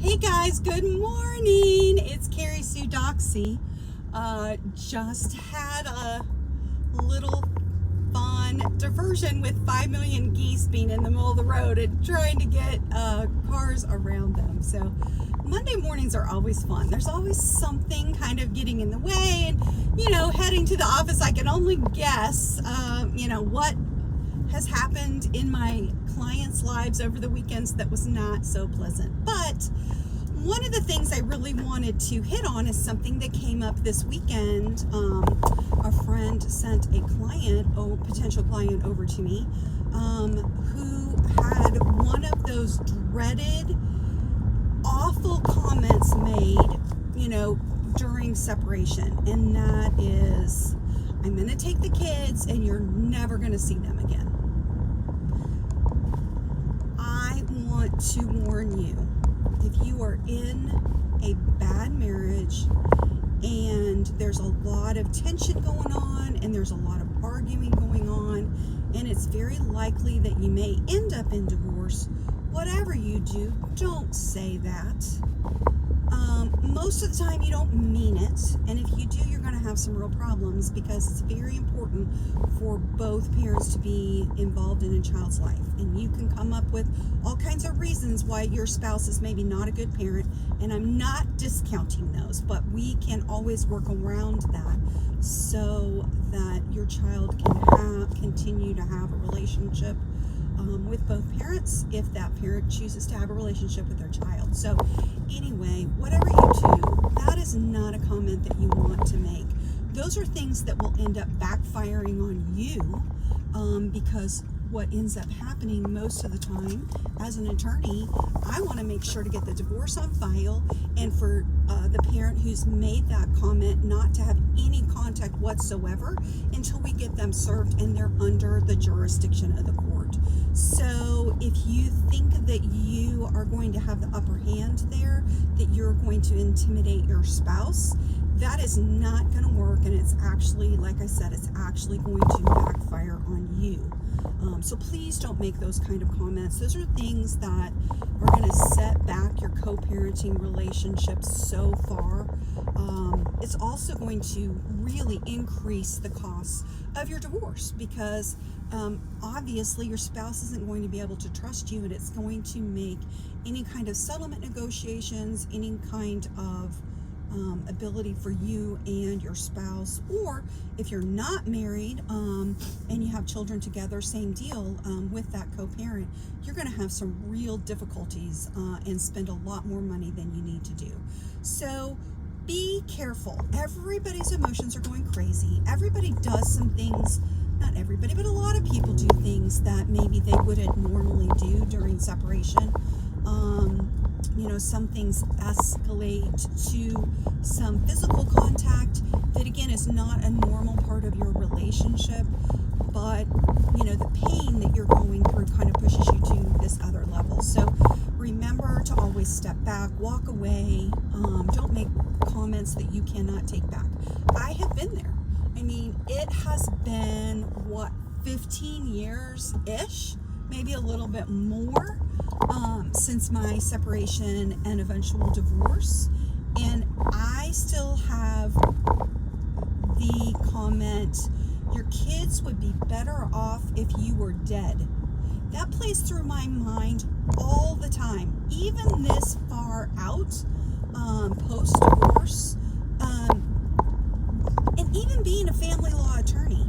Hey guys, good morning. It's Carrie Sue Doxy. Just had a little fun diversion with 5 million geese being in the middle of the road and trying to get cars around them. So Monday mornings are always fun. There's always something kind of getting in the way, and heading to the office, I can only guess what has happened in my clients' lives over the weekends that was not so pleasant. But one of the things I really wanted to hit on is something that came up this weekend. A friend sent a potential client over to me, who had one of those dreaded, awful comments made, during separation. And that is, I'm going to take the kids and you're never going to see them again. I want to warn you, if you are in a bad marriage and there's a lot of tension going on and there's a lot of arguing going on, and it's very likely that you may end up in divorce, whatever you do, don't say that. Most of the time you don't mean it, and if you do, you're going to have some real problems, because it's very important for both parents to be involved in a child's life. And you can come up with all kinds of reasons why your spouse is maybe not a good parent, and I'm not discounting those, but we can always work around that so that your child can continue to have a relationship with both parents, if that parent chooses to have a relationship with their child. So anyway, whatever you do, that is not a comment that you want to make. Those are things that will end up backfiring on you, because what ends up happening most of the time, as an attorney, I want to make sure to get the divorce on file, and for the parent who's made that comment not to have any contact whatsoever until we get them served and they're under the jurisdiction of the court. So if you think that you are going to have the upper hand there, that you're going to intimidate your spouse, that is not going to work, and it's actually, like I said, it's actually going to backfire on you. So please don't make those kind of comments. Those are things that are going to set back your co-parenting relationship so far. It's also going to really increase the costs of your divorce, because obviously your spouse isn't going to be able to trust you, and it's going to make any kind of settlement negotiations, any kind of ability for you and your spouse, or if you're not married and you have children together, same deal with that co-parent, you're going to have some real difficulties and spend a lot more money than you need to do. So be careful. Everybody's emotions are going crazy. Everybody does some things, not everybody, but a lot of people do things that maybe they wouldn't normally do during separation. Some things escalate to some physical contact that, again, is not a normal part of your relationship, but the pain that you're going through kind of pushes you to this other level. So remember to always step back, walk away. Don't make comments that you cannot take back. I have been there. I mean, it has been 15 years-ish, maybe a little bit more, since my separation and eventual divorce, and I still have the comment, your kids would be better off if you were dead. That plays through my mind all the time, even this far out, post-divorce, and even being a family law attorney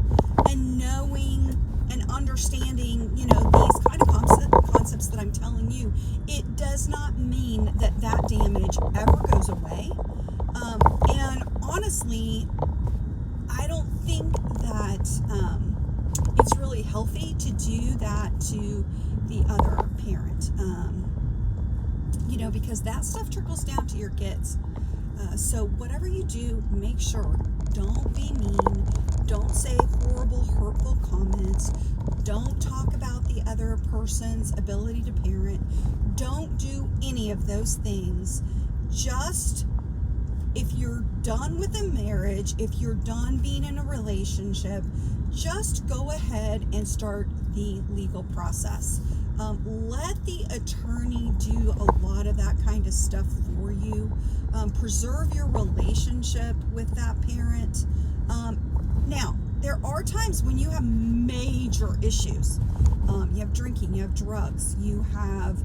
and knowing and understanding, these kind of concepts that I'm telling you, it does not mean that damage ever goes away. And honestly, I don't think that it's really healthy to do that to the other parent, because that stuff trickles down to your kids. So whatever you do, make sure, don't be mean, don't say horrible, hurtful comments, don't talk about the other person's ability to parent, don't do any of those things. Just, if you're done with a marriage, if you're done being in a relationship, just go ahead and start the legal process. Let the attorney do a lot of that kind of stuff for you. Preserve your relationship with that parent. Now, there are times when you have major issues. You have drinking, you have drugs, you have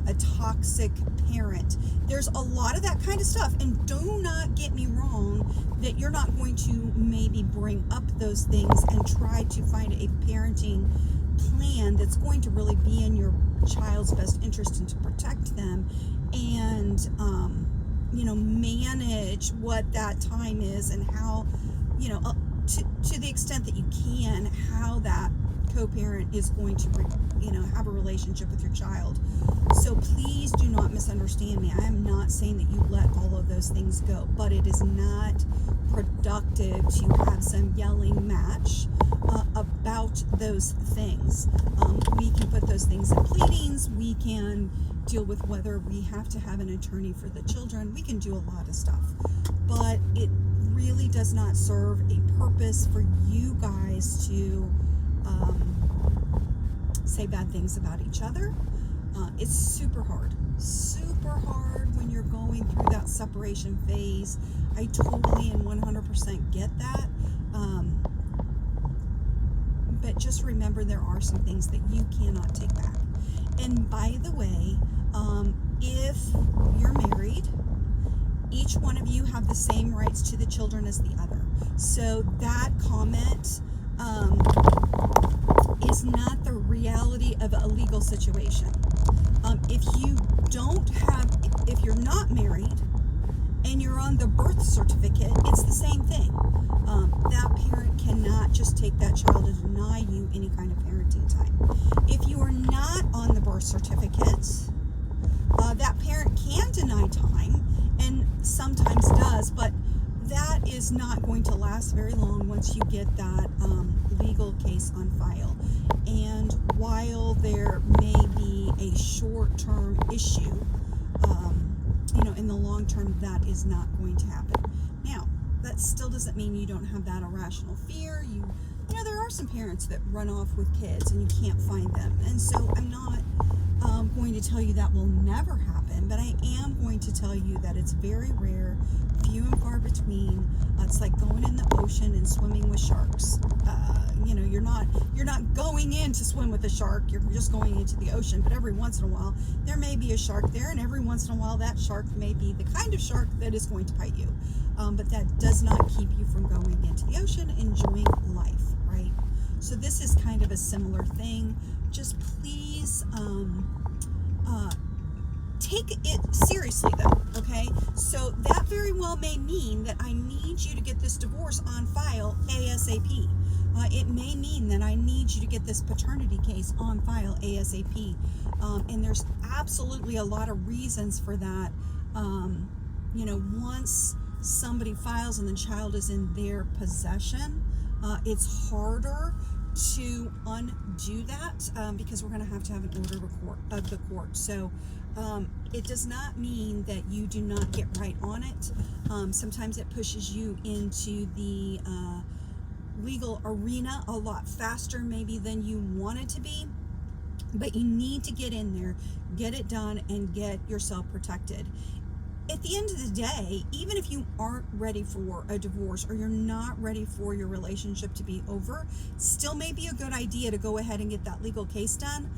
a toxic parent. There's a lot of that kind of stuff. And do not get me wrong that you're not going to maybe bring up those things and try to find a parenting plan that's going to really be in your child's best interest and to protect them, and manage what that time is, and how, to the extent that you can, how that co-parent is going to have a relationship with your child. So please do not misunderstand me. I am not saying that you let all of those things go, but it is not productive to have some yelling match about those things. We can put those things in pleadings. We can deal with whether we have to have an attorney for the children. We can do a lot of stuff, but it really does not serve a purpose for you guys to say bad things about each other. It's super hard when you're going through that separation phase. I totally and 100% get that. But just remember, there are some things that you cannot take back. And by the way, if you're married, each one of you have the same rights to the children as the other. So that comment is not the reality of a legal situation. If you're not married and you're on the birth certificate, it's the same thing. That parent cannot just take that child and deny you any kind of parenting time. If you are not on the birth certificate, that parent can deny time, and sometimes does, but that is not going to last very long once you get that legal case on file. And while there may be a short-term issue, in the long term, that is not going to happen. Now, that still doesn't mean you don't have that irrational fear. There are some parents that run off with kids and you can't find them. And so I'm not going to tell you that will never happen, but I am going to tell you that it's very rare, few and far between. It's like going in the ocean and swimming with sharks. You're not going in to swim with a shark. You're just going into the ocean. But every once in a while, there may be a shark there, and every once in a while, that shark may be the kind of shark that is going to bite you. But that does not keep you from going into the ocean, enjoying life, right? So this is kind of a similar thing. Just please take it seriously, though, okay? So that very well may mean that I need you to get this divorce on file ASAP. It may mean that I need you to get this paternity case on file ASAP. And there's absolutely a lot of reasons for that. Once somebody files and the child is in their possession, it's harder to undo that because we're going to have an order of the court. So it does not mean that you do not get right on it. Sometimes it pushes you into the legal arena a lot faster maybe than you want it to be, but you need to get in there, get it done, and get yourself protected. At the end of the day, even if you aren't ready for a divorce or you're not ready for your relationship to be over, still may be a good idea to go ahead and get that legal case done.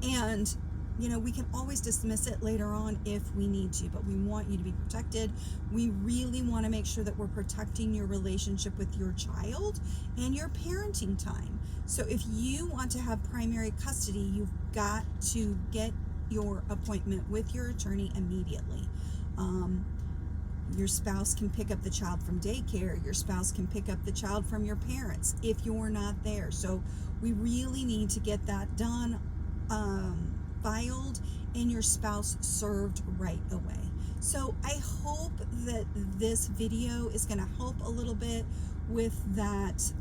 And we can always dismiss it later on if we need to, but we want you to be protected. We really want to make sure that we're protecting your relationship with your child and your parenting time. So if you want to have primary custody, you've got to get your appointment with your attorney immediately. Your spouse can pick up the child from daycare. Your spouse can pick up the child from your parents if you're not there. So we really need to get that done, filed, and your spouse served right away. So I hope that this video is going to help a little bit with that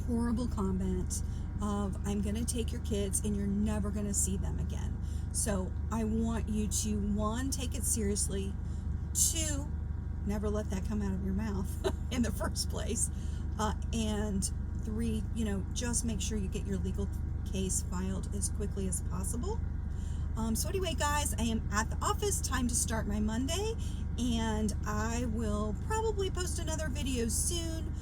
horrible comment of, I'm going to take your kids and you're never going to see them again. So I want you to, 1, take it seriously, 2, never let that come out of your mouth in the first place, and 3, just make sure you get your legal case filed as quickly as possible. So anyway, guys, I am at the office. Time to start my Monday, and I will probably post another video soon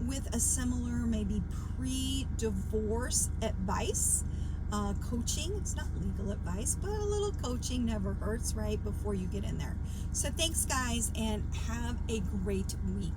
with a similar, maybe pre-divorce advice, coaching. It's not legal advice, but a little coaching never hurts, right, before you get in there. So thanks, guys, and have a great week.